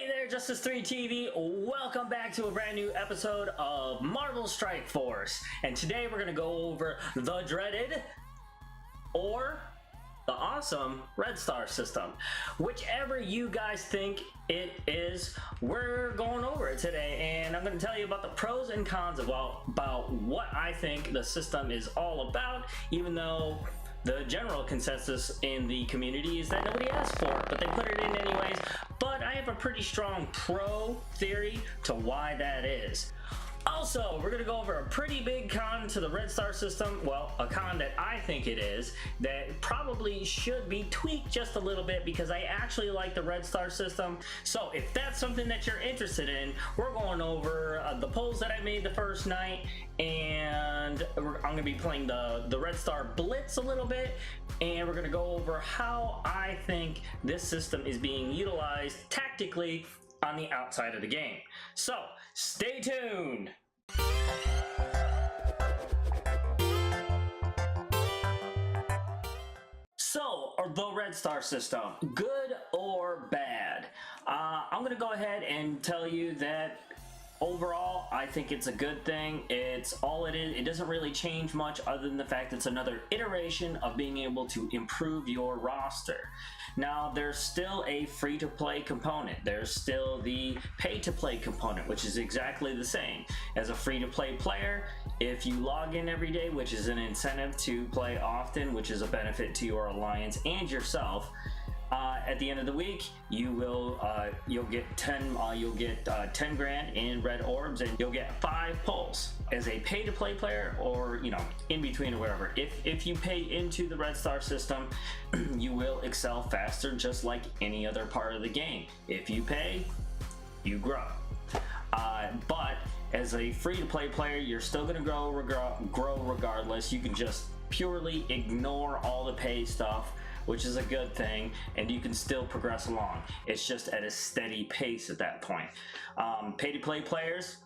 Hey there, Justice 3 TV. Welcome back to a brand new episode of Marvel Strike Force. And today we're going to go over the dreaded or the awesome Red Star system. Whichever you guys think it is, we're going over it today. And I'm going to tell you about the pros and cons about what I think the system is all about, even though the general consensus in the community is that nobody asked for it, but they put it in anyways. But I have a pretty strong pro theory to why that is. Also, we're going to go over a pretty big con to the Red Star system. Well, a con that I think it is, that probably should be tweaked just a little bit because I actually like the Red Star system. So if that's something that you're interested in, we're going over the polls that I made the first night, and I'm going to be playing the Red Star Blitz a little bit, and we're going to go over how I think this system is being utilized tactically on the outside of the game. So stay tuned. So, the Red Star system, good or bad? I'm gonna go ahead and tell you that overall, I think it's a good thing. It's all it is. It doesn't really change much other than the fact it's another iteration of being able to improve your roster. Now, there's still a free-to-play component. There's still the pay-to-play component, which is exactly the same. As a free-to-play player, if you log in every day, which is an incentive to play often, which is a benefit to your alliance and yourself, at the end of the week, you'll get 10 grand in red orbs, and you'll get 5 pulls. As a pay-to-play player, or in between or whatever, if you pay into the Red Star system, you will excel faster, just like any other part of the game. If you pay, you grow. But as a free-to-play player, you're still going to grow regardless. You can just purely ignore all the pay stuff, which is a good thing, and you can still progress along. It's just at a steady pace at that point. Pay-to-play players,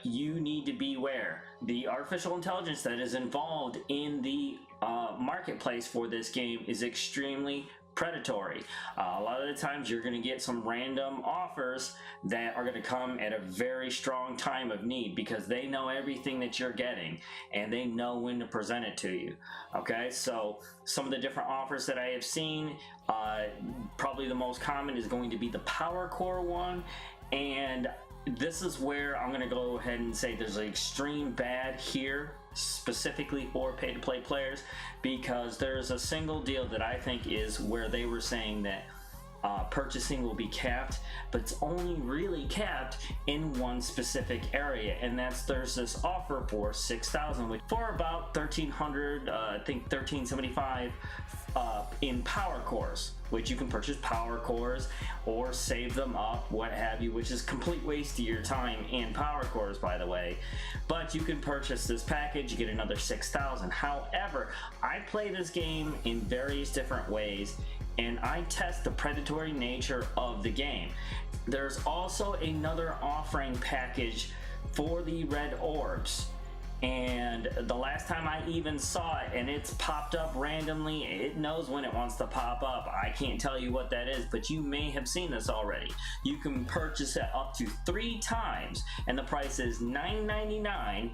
you need to beware. The artificial intelligence that is involved in the marketplace for this game is extremely predatory. A lot of the times you're going to get some random offers that are going to come at a very strong time of need because they know everything that you're getting and they know when to present it to you. Okay, so some of the different offers that I have seen, probably the most common is going to be the Power Core one, and this is where I'm going to go ahead and say there's an extreme bad here specifically for pay-to-play players, because there's a single deal that I think is where they were saying that purchasing will be capped, but it's only really capped in one specific area, and there's this offer for 6,000, which for about 1,300, I think 1,375 in power cores, which you can purchase power cores or save them up, what have you, which is complete waste of your time in power cores, by the way. But you can purchase this package, you get another 6,000. However, I play this game in various different ways, and I test the predatory nature of the game. There's also another offering package for the red orbs, and the last time I even saw it, and it's popped up randomly, it knows when it wants to pop up. I can't tell you what that is, but you may have seen this already. You can purchase it up to 3 times, and the price is $9.99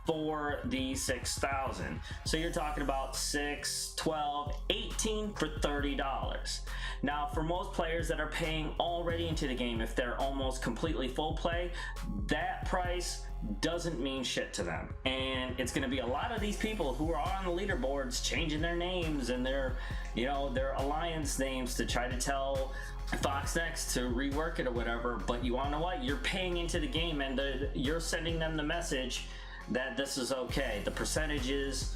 for the 6,000. So you're talking about 6, 12, 18 for $30. Now, for most players that are paying already into the game, if they're almost completely full play, that price doesn't mean shit to them. And it's going to be a lot of these people who are on the leaderboards changing their names and their alliance names to try to tell FoxNext to rework it or whatever. But you want to know what? You're paying into the game, and you're sending them the message that this is okay. The percentages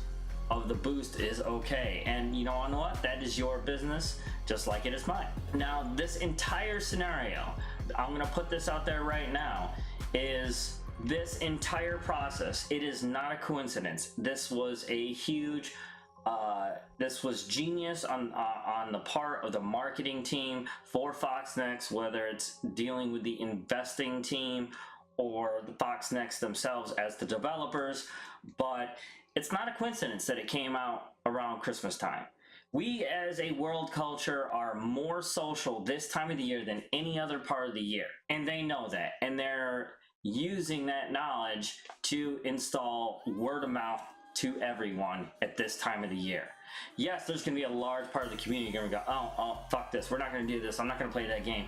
of the boost is okay, and you know what? That is your business, just like it is mine. Now, this entire scenario, I'm gonna put this out there right now, is this entire process, it is not a coincidence. This was a huge this was genius on the part of the marketing team for FoxNext, whether it's dealing with the investing team or the FoxNext themselves as the developers. But it's not a coincidence that it came out around Christmas time. We as a world culture are more social this time of the year than any other part of the year. And they know that. And they're using that knowledge to install word of mouth to everyone at this time of the year. Yes, there's going to be a large part of the community going to go, oh, fuck this. We're not going to do this. I'm not going to play that game.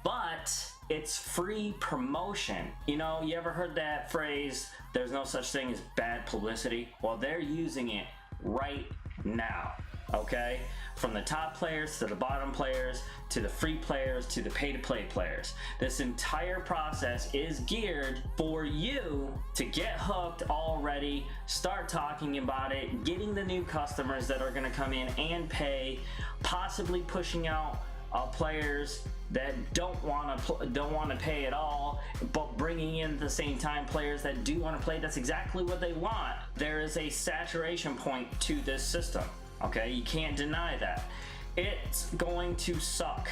But it's free promotion. You know, you ever heard that phrase, there's no such thing as bad publicity? Well, they're using it right now, okay? From the top players to the bottom players to the free players to the pay-to-play players. This entire process is geared for you to get hooked already, start talking about it, getting the new customers that are going to come in and pay, possibly pushing out players that don't want to pay at all, but bringing in at the same time players that do want to play. That's exactly what they want. There is a saturation point to this system. Okay, you can't deny that. It's going to suck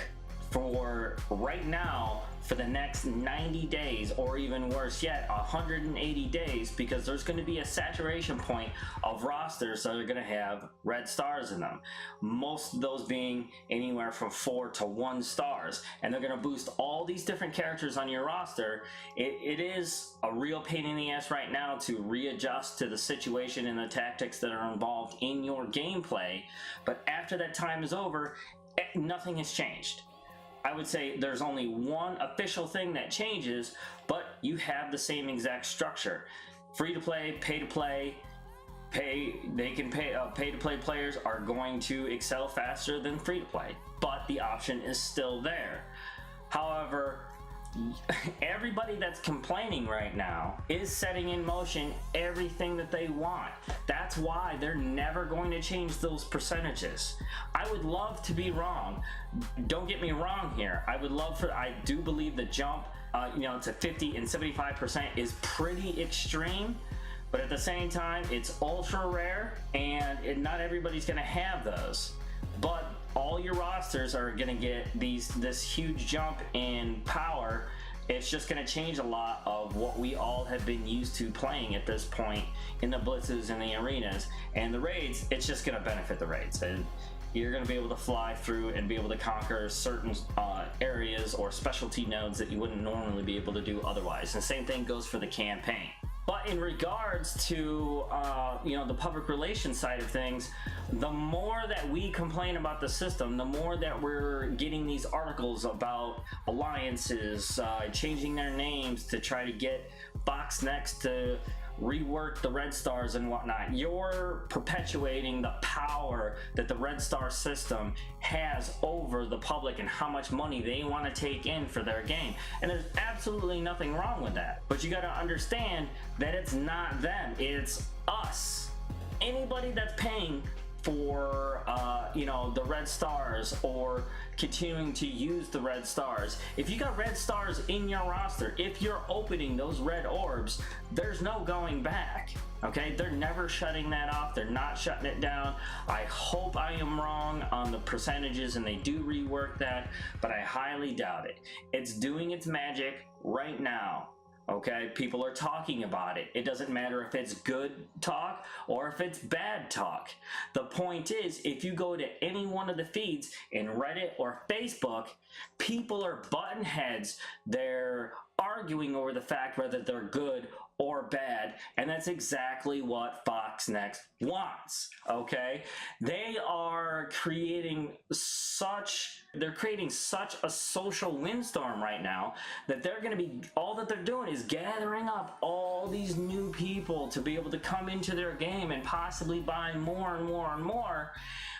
for right now for the next 90 days, or even worse yet, 180 days, because there's going to be a saturation point of rosters that are going to have red stars in them. Most of those being anywhere from 4 to 1 stars, and they're going to boost all these different characters on your roster. It is a real pain in the ass right now to readjust to the situation and the tactics that are involved in your gameplay, but after that time is over, nothing has changed. I would say there's only one official thing that changes, but you have the same exact structure. Free to play, pay to play, pay-to-play players are going to excel faster than free to play, but the option is still there. However, everybody that's complaining right now is setting in motion everything that they want. That's why they're never going to change those percentages. I would love to be wrong. Don't get me wrong here. I do believe the jump to 50 and 75% is pretty extreme, but at the same time it's ultra rare, and not everybody's going to have those. But all your rosters are going to get this huge jump in power. It's just going to change a lot of what we all have been used to playing at this point in the blitzes and the arenas. And the raids, it's just going to benefit the raids. And you're going to be able to fly through and be able to conquer certain areas or specialty nodes that you wouldn't normally be able to do otherwise. And the same thing goes for the campaign. But in regards to the public relations side of things, the more that we complain about the system, the more that we're getting these articles about alliances changing their names to try to get FoxNext to rework the Red Stars and whatnot. You're perpetuating the power that the Red Star system has over the public and how much money they want to take in for their game. And there's absolutely nothing wrong with that. But you got to understand that it's not them, it's us. Anybody that's paying for the Red Stars or continuing to use the Red Stars, if you got Red Stars in your roster, if you're opening those red orbs, there's no going back. Okay, they're never shutting that off. They're not shutting it down. I hope I am wrong on the percentages and they do rework that, but I highly doubt it. It's doing its magic right now. Okay, people are talking about it. It doesn't matter if it's good talk or if it's bad talk. The point is, if you go to any one of the feeds in Reddit or Facebook, people are butting heads. They're arguing over the fact whether they're good or bad, and that's exactly what FoxNext wants. Okay, they are creating such a social windstorm right now that they're going to be, all that they're doing is gathering up all these new people to be able to come into their game and possibly buy more and more and more,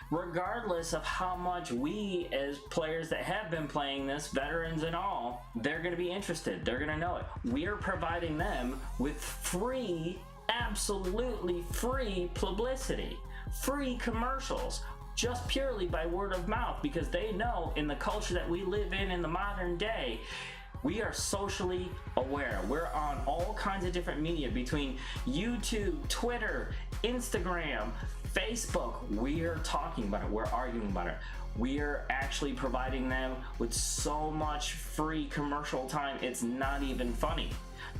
regardless of how much we as players that have been playing this, veterans and all, they're going to be interested. They're going to know it. We're providing them with free, absolutely free publicity, free commercials, just purely by word of mouth, because they know in the culture that we live in the modern day, we are socially aware. We're on all kinds of different media between YouTube, Twitter, Instagram, Facebook. We're talking about it. We're arguing about it. We're actually providing them with so much free commercial time, it's not even funny.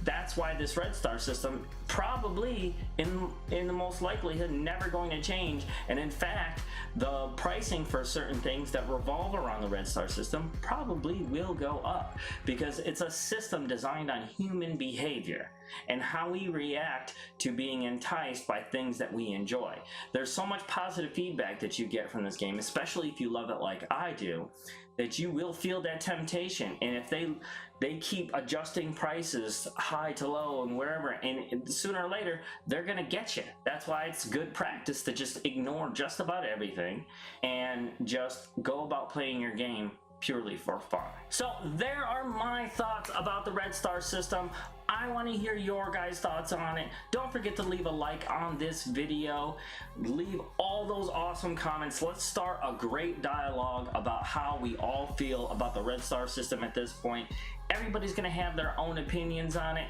That's why this Red Star system probably in the most likelihood never going to change, and in fact the pricing for certain things that revolve around the Red Star system probably will go up, because it's a system designed on human behavior and how we react to being enticed by things that we enjoy. There's so much positive feedback that you get from this game, especially if you love it like I do, that you will feel that temptation. And if they keep adjusting prices high to low and wherever, and sooner or later they're gonna get you. That's why it's good practice to just ignore just about everything and just go about playing your game purely for fun. So there are my thoughts about the Red Star system. I want to hear your guys' thoughts on it. Don't forget to leave a like on this video. Leave all those awesome comments. Let's start a great dialogue about how we all feel about the Red Star system at this point. Everybody's going to have their own opinions on it.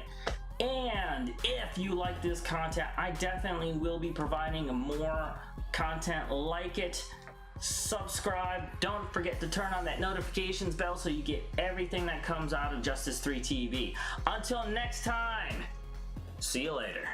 And if you like this content, I definitely will be providing more content like it. Subscribe. Don't forget to turn on that notifications bell so you get everything that comes out of Justice 3 TV. Until next time, see you later.